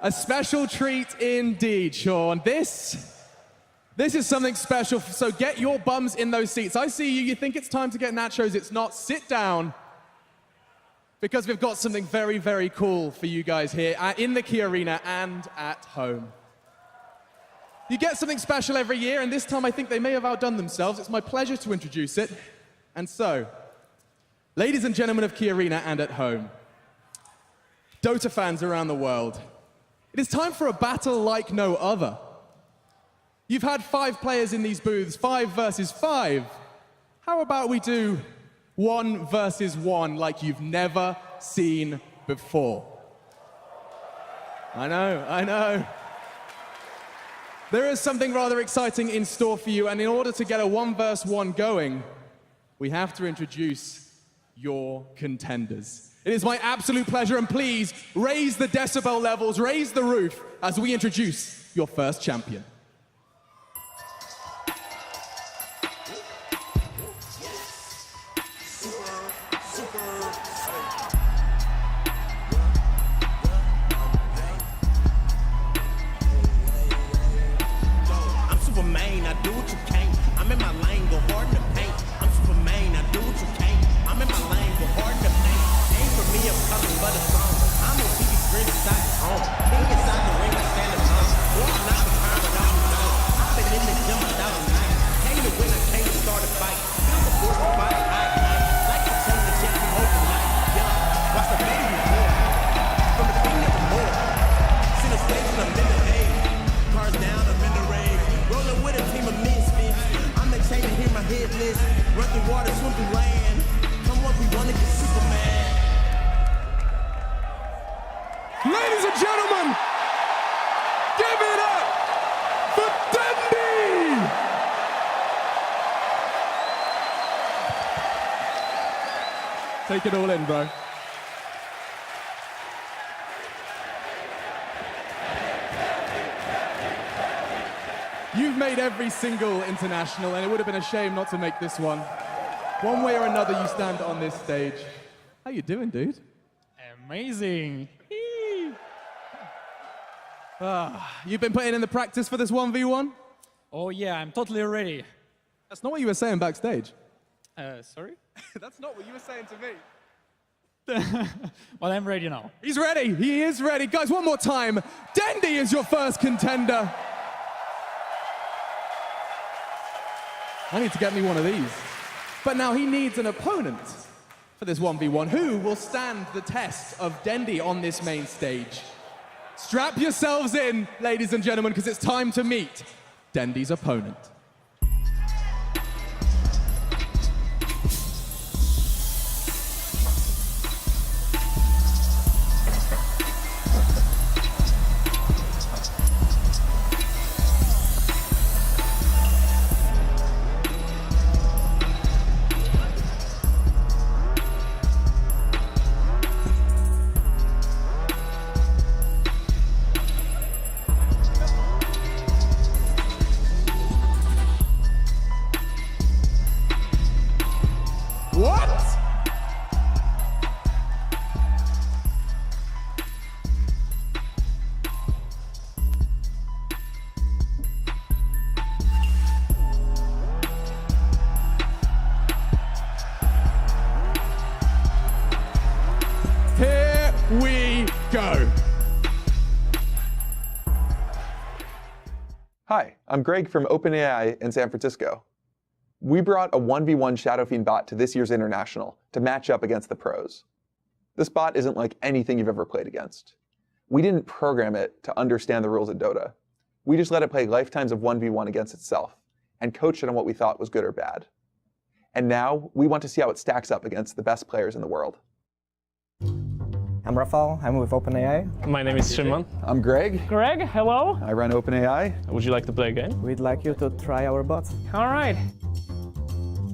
A special treat indeed, Sean. This is something special, so get your bums in those seats. I see you, you think it's time to get nachos, it's not. Sit down, because we've got something very, very cool for you guys here in the Key Arena and at home. You get something special every year, and this time I think they may have outdone themselves. It's my pleasure to introduce it. And so, ladies and gentlemen of Key Arena and at home, Dota fans around the world, it is time for a battle like no other. You've had 5 players in these booths, 5 versus 5. How about we do 1 versus 1 like you've never seen before? I know. There is something rather exciting in store for you, and in order to get a 1 versus 1 going, we have to introduce your contenders. It is my absolute pleasure, and please raise the decibel levels, raise the roof as we introduce your first champion. Ladies and gentlemen, give it up for Dendi! Take it all in, bro. You've made every single international, and it would have been a shame not to make this one. One way or another, you stand on this stage. How you doing, dude? Amazing. You've been putting in the practice for this 1v1? Oh yeah, I'm totally ready. That's not what you were saying backstage. Sorry? That's not what you were saying to me. Well, I'm ready now. He's ready. He is ready. Guys, one more time. Dendi is your first contender. I need to get me one of these. But now he needs an opponent for this 1v1. Who will stand the test of Dendi on this main stage? Strap yourselves in, ladies and gentlemen, because it's time to meet Dendi's opponent. Here we go. Hi, I'm Greg from OpenAI in San Francisco. We brought a 1v1 Shadow Fiend bot to this year's International to match up against the pros. This bot isn't like anything you've ever played against. We didn't program it to understand the rules of Dota. We just let it play lifetimes of 1v1 against itself and coached it on what we thought was good or bad. And now we want to see how it stacks up against the best players in the world. I'm Rafael, I'm with OpenAI. My name is Shimon. I'm Greg. Greg, hello. I run OpenAI. Would you like to play a game? We'd like you to try our bots. All right.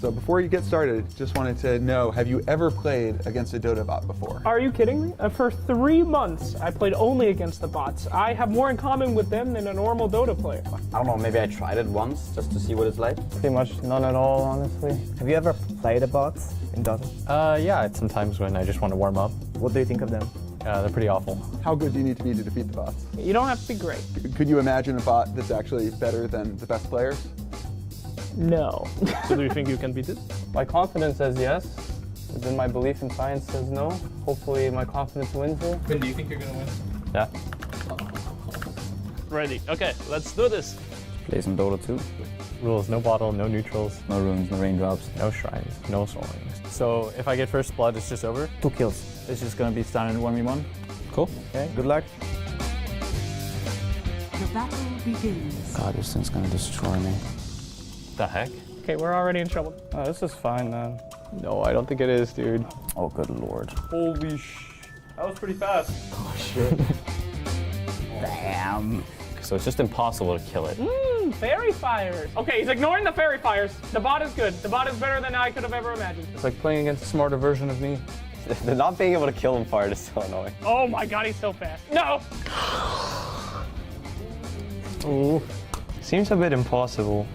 So before you get started, just wanted to know, have you ever played against a Dota bot before? Are you kidding me? For 3 months, I played only against the bots. I have more in common with them than a normal Dota player. I don't know, maybe I tried it once just to see what it's like. Pretty much none at all, honestly. Have you ever played a bot in Dota? Yeah, sometimes when I just want to warm up. What do you think of them? They're pretty awful. How good do you need to be to defeat the bots? You don't have to be great. Could you imagine a bot that's actually better than the best players? No. So do you think you can beat it? My confidence says yes, but then my belief in science says no. Hopefully my confidence wins here. When do you think you're gonna win? Yeah. Ready. Okay, let's do this. Play some Dota 2. Rules, no bottle, no neutrals, No runes, no raindrops. no shrines, no soaring. So if I get first blood, it's just over? 2 kills. It's just gonna be standard 1v1. Cool. Okay, good luck. The battle begins. God, this thing's gonna destroy me. The heck? Okay, we're already in trouble. Oh, this is fine, man. No, I don't think it is, dude. Oh, good lord. Holy That was pretty fast. Damn. So it's just impossible to kill it. Fairy fires. Okay, he's ignoring the fairy fires. The bot is good. The bot is better than I could have ever imagined. It's like playing against a smarter version of me. The not being able to kill him part is so annoying. Oh my god, he's so fast. No! Ooh. Seems a bit impossible.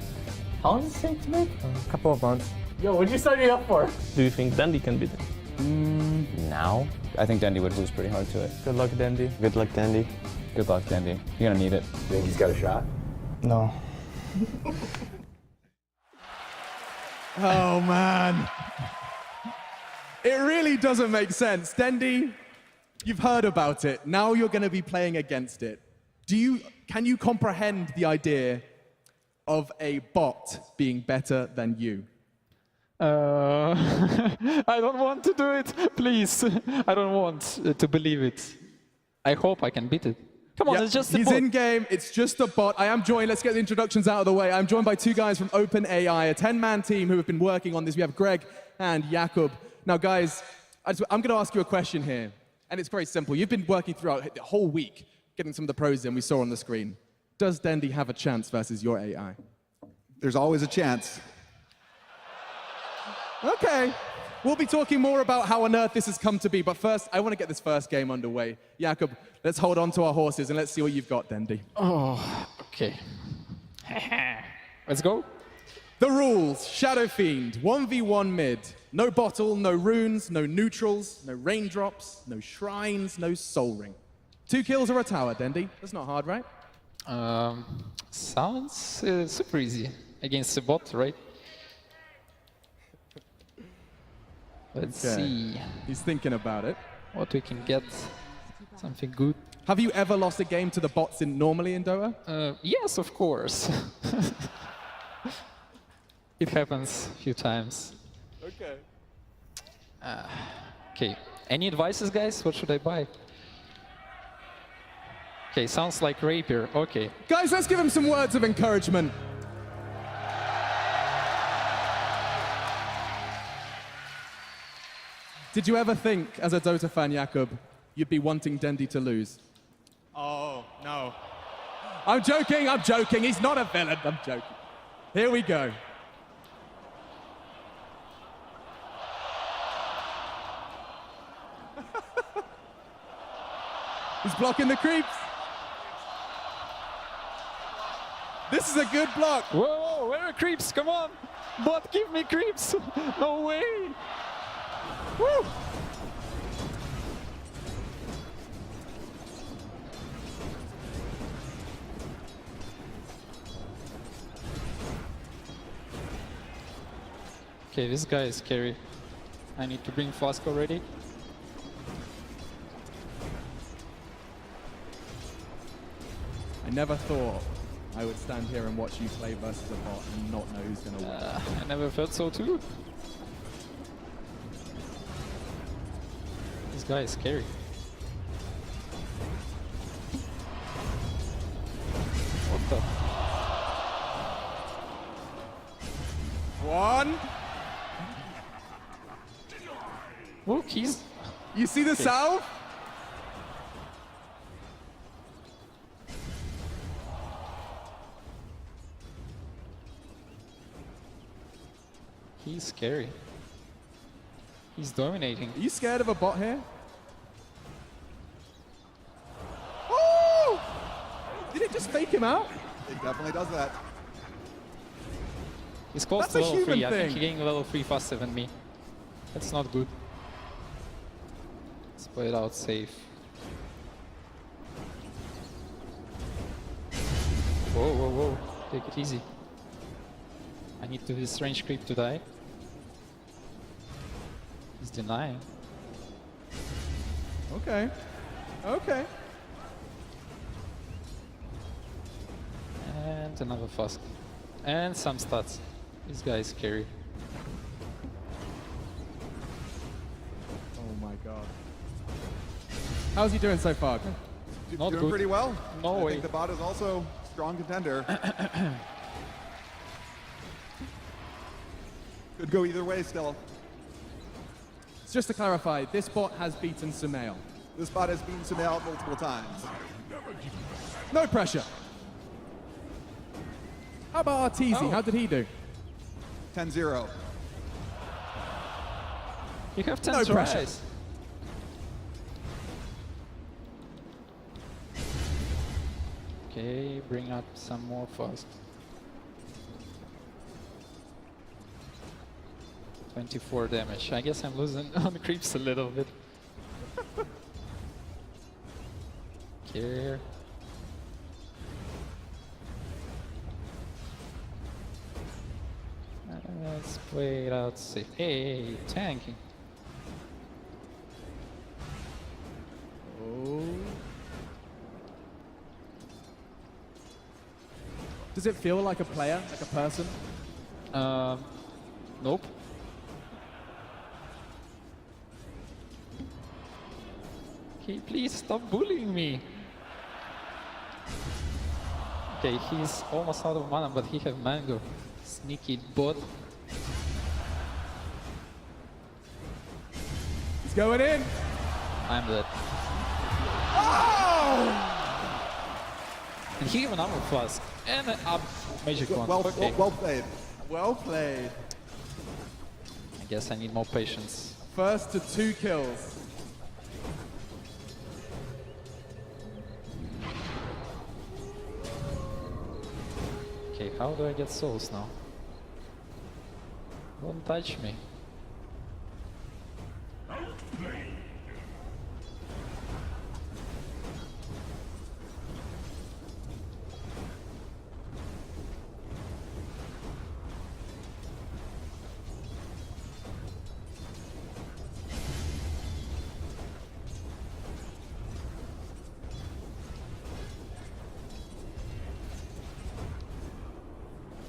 How long does it take to make? A couple of months. Yo, what'd you sign me up for? Do you think Dendi can beat it? Now? I think Dendi would lose pretty hard to it. Good luck, Dendi. Good luck, Dendi. Good luck, Dendi. You're gonna need it. You think he's got a shot? No. Oh, man. It really doesn't make sense. Dendi, you've heard about it. Now you're going to be playing against it. Can you comprehend the idea of a bot being better than you? I don't want to do it, please. I don't want to believe it. I hope I can beat it. Come on, Yeah, it's just a he's bot. in game. It's just a bot. I am joined. Let's get the introductions out of the way. I'm joined by two guys from OpenAI, a 10-man team who have been working on this. We have Greg and Jakub. Now, guys, I'm going to ask you a question here, and it's very simple. You've been working throughout the whole week, getting some of the pros in we saw on the screen. Does Dendi have a chance versus your AI? There's always a chance. Okay. We'll be talking more about how on earth this has come to be, but first, I want to get this first game underway. Jakub, let's hold on to our horses and let's see what you've got, Dendi. Oh, okay. Let's go. The rules, Shadow Fiend, 1v1 mid. No bottle, no runes, no neutrals, no raindrops, no shrines, no soul ring. 2 kills or a tower, Dendi. That's not hard, right? Sounds super easy against the bot, right? Let's Okay. see He's thinking about it. what we can get. Something good. Have you ever lost a game to the bots normally in Dota? Yes, of course. It happens a few times. Okay. Okay, any advices, guys? What should I buy? Okay, sounds like rapier. Okay. Guys, let's give him some words of encouragement. Did you ever think, as a Dota fan, Jakub, you'd be wanting Dendi to lose? Oh, no. I'm joking. He's not a villain. I'm joking. Here we go. He's blocking the creeps. This is a good block. Whoa, where are creeps? Come on. Bot, give me creeps. No way. Woo! Okay, this guy is scary. I need to bring Flask already. I never thought I would stand here and watch you play versus a bot and not know who's going to win. I never felt so too. This guy is scary. What the? One. Look, he's... You see the salve? He's scary. He's dominating. Are you scared of a bot here? Oh! Did it just fake him out? It definitely does that. He's close That's to a level 3. human I think thing. he's getting level 3 faster than me. That's not good. Let's play it out safe. Whoa, whoa, whoa. Take it easy. I need to this range creep to die. He's denying. Okay. Okay. And another flask. And some stats. This guy is scary. Oh my god. How's he doing so far? Not Doing good. pretty well. No I way. think the bot is also a strong contender. Could go either way still. Just to clarify, this bot has beaten Sumail. This bot has beaten Sumail multiple times. No pressure. How about Arteezy? Oh. How did he do? 10-0. You have 10 No tries. pressure. Okay, bring up some more fast. 24 damage. I guess I'm losing on creeps a little bit. Here. Let's play it out safe. Hey, tanking. Oh. Does it feel like a player, like a person? Nope. Okay, please stop bullying me. Okay, he's almost out of mana, but he have mango. Sneaky bot. He's going in. I'm dead. Oh! And he have an armor flask and an up magic wand. Well, Okay. well played. Well played. I guess I need more patience. First to 2 kills. Okay, how do I get souls now? Don't touch me.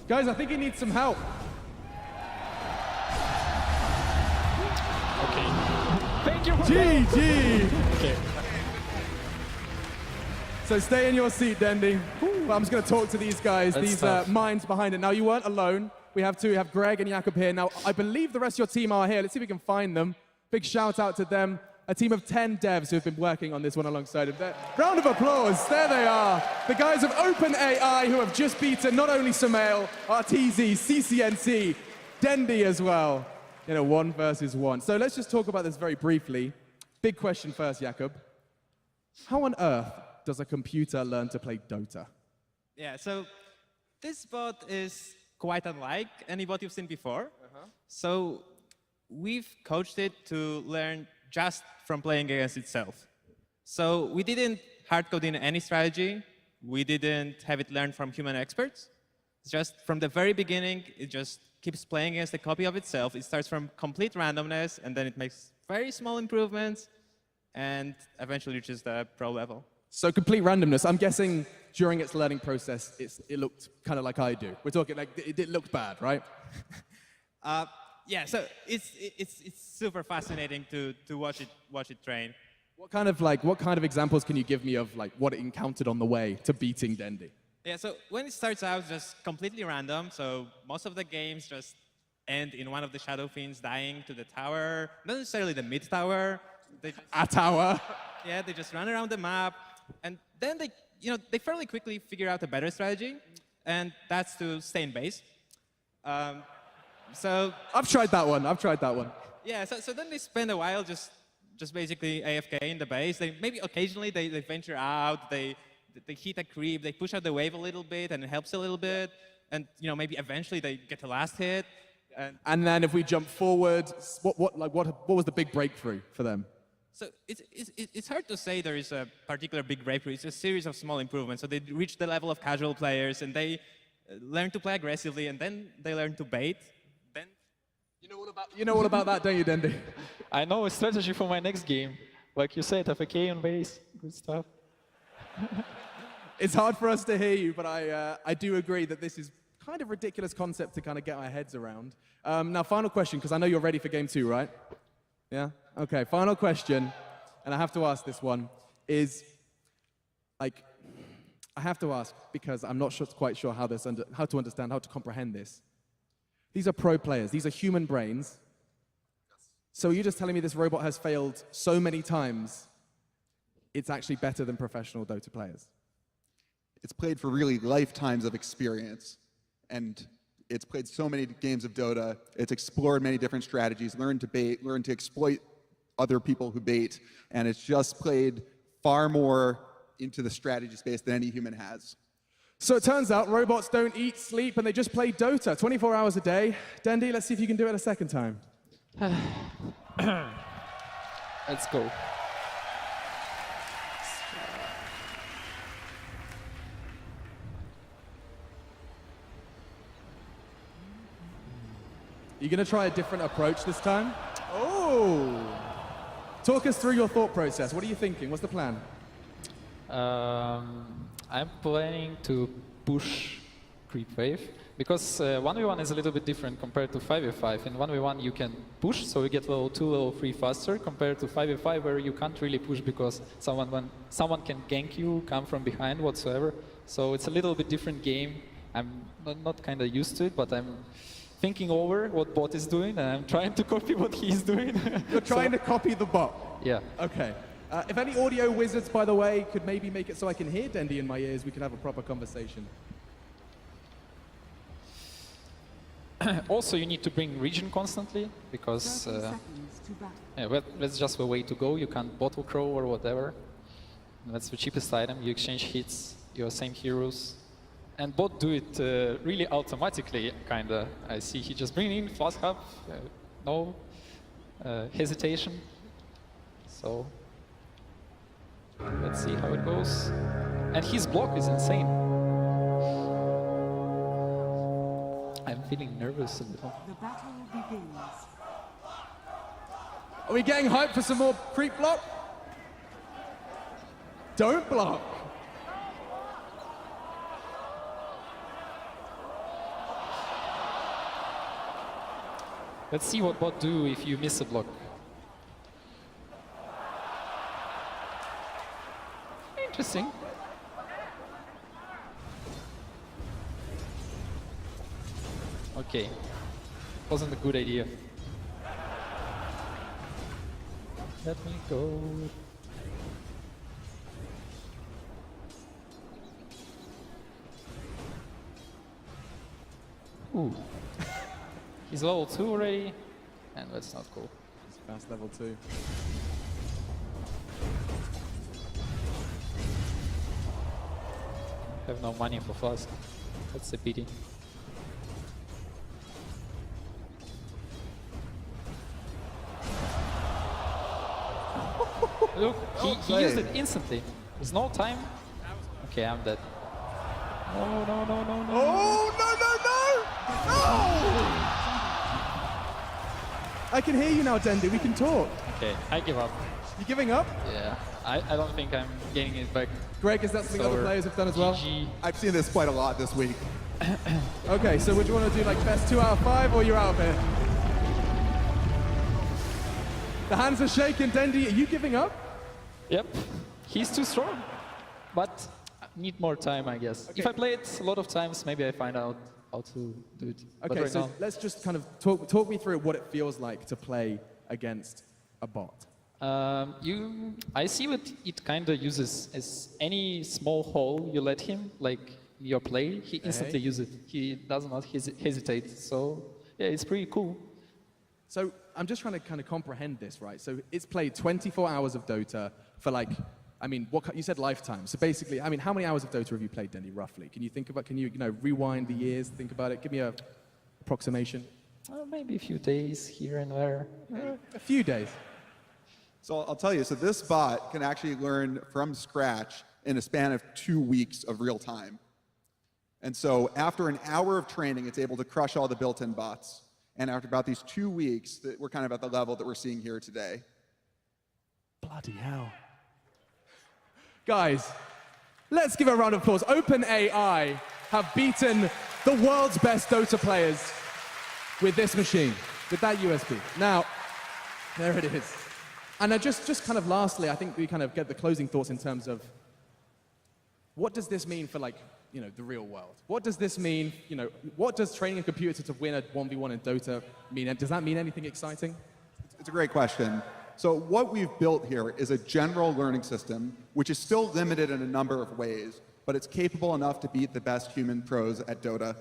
Guys, I think he needs some help. Okay. Thank you for GG! Okay. So stay in your seat, Dendi. Well, I'm just going to talk to these guys, That's these tough. minds behind it. Now, you weren't alone. We have Greg and Jakob here. Now, I believe the rest of your team are here. Let's see if we can find them. Big shout out to them. A team of 10 devs who have been working on this one alongside him. Round of applause. There they are. The guys of OpenAI who have just beaten not only Sumail, Arteezy, CCNC, Dendi as well. In a 1 versus 1. So let's just talk about this very briefly. Big question first, Jakob. How on earth does a computer learn to play Dota? Yeah, so this bot is quite unlike any bot you've seen before. So we've coached it to learn just from playing against itself. So we didn't hard-code in any strategy. We didn't have it learn from human experts. It's just from the very beginning, it just keeps playing against a copy of itself. It starts from complete randomness, and then it makes very small improvements, and eventually reaches the pro level. So complete randomness. I'm guessing during its learning process, it looked kind of like I do. We're talking like it looked bad, right? Yeah, so it's super fascinating to watch it train. What kind of examples can you give me of like what it encountered on the way to beating Dendi? Yeah, so when it starts out, just completely random. So most of the games just end in one of the Shadow Fiends dying to the tower, not necessarily the mid tower. They just, A tower. yeah, they just run around the map, and then they fairly quickly figure out a better strategy, and that's to stay in base. So I've tried that one. yeah, so then they spend a while just basically AFK in the base. They maybe occasionally they venture out, they hit a creep, they push out the wave a little bit, and it helps a little bit. And maybe eventually they get the last hit. And then if we jump forward, what was the big breakthrough for them? So it's hard to say there is a particular big breakthrough. It's a series of small improvements. So they reach the level of casual players, and they learn to play aggressively, and then they learn to bait. Then You know all about that, don't you, Dendi? I know a strategy for my next game. Like you said, FAK on base, good stuff. It's hard for us to hear you, but I do agree that this is kind of ridiculous concept to kind of get our heads around. Now, final question, because I know you're ready for game 2, right? Yeah? Okay, final question, and I have to ask this one, is, like, I have to ask because I'm not quite sure how to understand, how to comprehend this. These are pro players. These are human brains. So you're just telling me this robot has failed so many times, it's actually better than professional Dota players? It's played for really lifetimes of experience. And it's played so many games of Dota. It's explored many different strategies, learned to bait, learned to exploit other people who bait. And it's just played far more into the strategy space than any human has. So it turns out robots don't eat, sleep, and they just play Dota 24 hours a day. Dendi, let's see if you can do it a second time. Let's go. You're going to try a different approach this time? Oh! Talk us through your thought process. What are you thinking? What's the plan? I'm planning to push creep wave because 1v1 is a little bit different compared to 5v5. In 1v1 you can push, so you get level 2, level 3 faster compared to 5v5 where you can't really push because someone can gank you, come from behind whatsoever. So it's a little bit different game. I'm not kind of used to it, but I'm thinking over what bot is doing, and I'm trying to copy what he's doing. You're trying to copy the bot? Yeah. Okay. If any audio wizards, by the way, could maybe make it so I can hear Dendi in my ears, we could have a proper conversation. Also, you need to bring region constantly, because that's just the way to go. You can't bottle crow or whatever. And that's the cheapest item. You exchange hits, your same heroes. And bot do it really automatically, kinda. I see he just bring in flask up, no hesitation. So let's see how it goes. And his block is insane. I'm feeling nervous a little. The battle begins. Are we getting hyped for some more creep block? Don't block. Let's see what bot do if you miss a block. Interesting. Okay. Wasn't a good idea. Let me go. Ooh. He's level 2 already, and that's not cool. It's fast level 2. Have no money for flask. That's a pity. Look, he used it instantly. There's no time. Okay, I'm dead. No, no, no, no, no. Oh, no, no, no! No! I can hear you now, Dendi. We can talk. Okay, I give up. You giving up? Yeah, I don't think I'm getting it back. Greg, is that something other players have done as well? GG. I've seen this quite a lot this week. Okay, so would you want to do like best 2 out of 5, or you're out of here? The hands are shaking. Dendi, are you giving up? Yep, he's too strong, but I need more time, I guess. Okay. If I play it a lot of times, maybe I find out how to do it. But Okay, right so now, let's just kind of talk me through what it feels like to play against a bot. I see what it kind of uses as any small hole you let him, like your play, he instantly uses it. He does not hesitate. So yeah, it's pretty cool. So I'm just trying to kind of comprehend this, right? So it's played 24 hours of Dota for like, I mean, you said lifetime. So basically, I mean, how many hours of Dota have you played, Dendi, roughly? Can you think about, can you know, rewind the years, think about it? Give me a approximation. Maybe a few days here and there. A few days. So I'll tell you, so this bot can actually learn from scratch in a span of 2 weeks of real time. And so after an hour of training, it's able to crush all the built-in bots. And after about these 2 weeks, we're kind of at the level that we're seeing here today. Bloody hell. Guys, let's give a round of applause. OpenAI have beaten the world's best Dota players with this machine, with that USB. Now, there it is. And just kind of lastly, I think we kind of get the closing thoughts in terms of what does this mean for like, you know, the real world? What does this mean, you know, what does training a computer to win a 1v1 in Dota mean? Does that mean anything exciting? It's a great question. So what we've built here is a general learning system, which is still limited in a number of ways, but it's capable enough to beat the best human pros at Dota.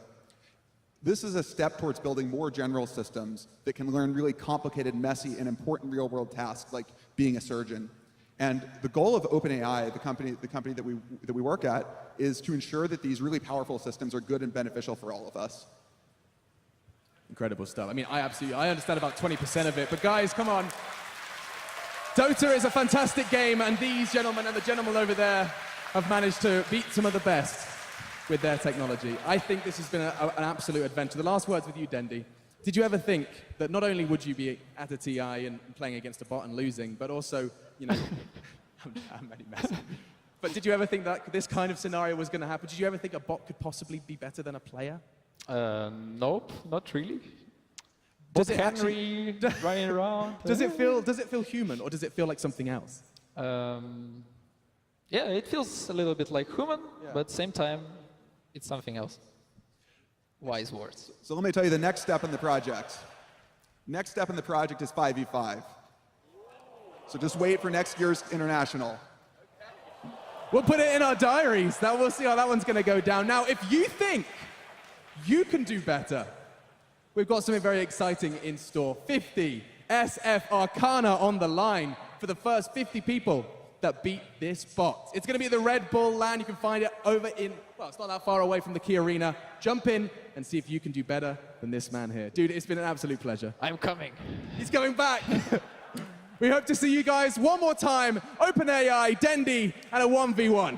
This is a step towards building more general systems that can learn really complicated, messy, and important real-world tasks like being a surgeon. And the goal of OpenAI, the company that we work at, is to ensure that these really powerful systems are good and beneficial for all of us. Incredible stuff. I mean, I understand about 20% of it, but guys, come on. Dota is a fantastic game, and these gentlemen and the gentleman over there have managed to beat some of the best with their technology. I think this has been an absolute adventure. The last words with you, Dendi. Did you ever think that not only would you be at a TI and playing against a bot and losing, but also, you know, I'm really messing. But did you ever think that this kind of scenario was going to happen? Did you ever think a bot could possibly be better than a player? Nope, not really. Does Bot it Henry running around. Does it feel human, or does it feel like something else? Yeah, it feels a little bit like human, but at the same time, it's something else. Wise words. So let me tell you the next step in the project. Next step in the project is 5v5. So just wait for next year's international. We'll put it in our diaries. We'll see how that one's going to go down. Now, if you think you can do better, we've got something very exciting in store. 50 SF Arcana on the line for the first 50 people that beat this bot. It's going to be at the Red Bull LAN. You can find it over in, well, it's not that far away from the Key Arena. Jump in and see if you can do better than this man here. Dude, it's been an absolute pleasure. I'm coming. He's coming back. We hope to see you guys one more time. OpenAI, Dendi, and a 1v1.